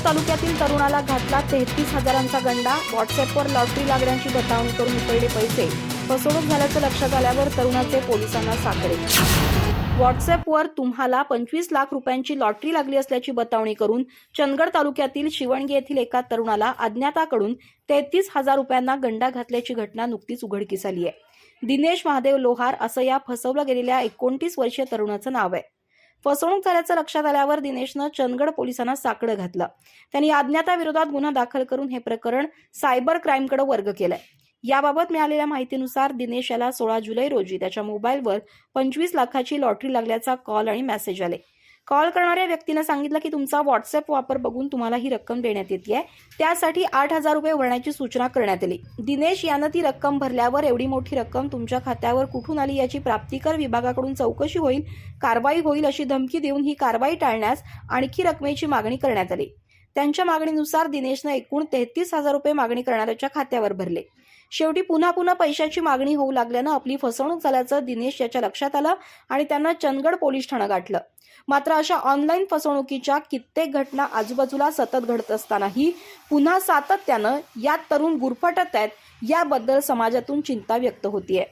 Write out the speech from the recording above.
तालुक्यातील तरुणाला घातला 33,000चा गंडा. व्हॉट्सअॅपवर लॉटरी लागण्याची बतावणी करून उकळले पैसे. फसवणूक झाल्याचं लक्षात आल्यावर तरुणाचे पोलिसांना साकडे. व्हॉट्सअॅपवर तुम्हाला 25 लाख रुपयांची लॉटरी लागली असल्याची बतावणी करून चंदगड तालुक्यातील शिवणगी येथील एका तरुणाला अज्ञाताकडून 33,000 रुपयांना गंडा घातल्याची घटना नुकतीच उघडकीस आली आहे. दिनेश महादेव लोहार असं या फसवलं गेलेल्या 29 वर्षीय तरुणाचं नाव आहे. फसवणूक झाल्याचं लक्षात आल्यावर दिनेशनं चंदगड पोलिसांना साकडं घातलं. त्यांनी अज्ञाताविरोधात गुन्हा दाखल करून हे प्रकरण सायबर क्राईमकडे वर्ग केलंय. याबाबत मिळालेल्या माहितीनुसार दिनेश याला 16 जुलै रोजी त्याच्या मोबाईलवर 25 लाखाची लॉटरी लागल्याचा कॉल आणि मेसेज आले. कॉल करणाऱ्या व्यक्तीने सांगितलं की तुमचा व्हॉट्सअॅप वापर बघून तुम्हाला ही रक्कम देण्यात येते. त्यासाठी 8,000 रुपये भरण्याची सूचना करण्यात आली. दिनेश यानं ती रक्कम भरल्यावर एवढी मोठी रक्कम तुमच्या खात्यावर कुठून आली याची प्राप्तिकर विभागाकडून चौकशी होईल, कारवाई होईल अशी धमकी देऊन ही कारवाई टाळण्यास आणखी रकमेची मागणी करण्यात आली. त्यांच्या मागणीनुसार दिनेशनं एकूण 33,000 रुपये मागणी करणाऱ्याच्या खात्यावर भरले. शेवटी पुन्हा पैशाची मागणी होऊ लागल्यानं आपली फसवणूक झाल्याचं दिनेश याच्या लक्षात आलं आणि त्यांना चंदगड पोलीस ठाणं गाठलं. मात्र अशा ऑनलाईन फसवणुकीच्या कित्येक घटना आजूबाजूला सतत घडत असतानाही पुन्हा सातत्यानं या तरुण गुरफटत आहेत, याबद्दल समाजातून चिंता व्यक्त होतीये.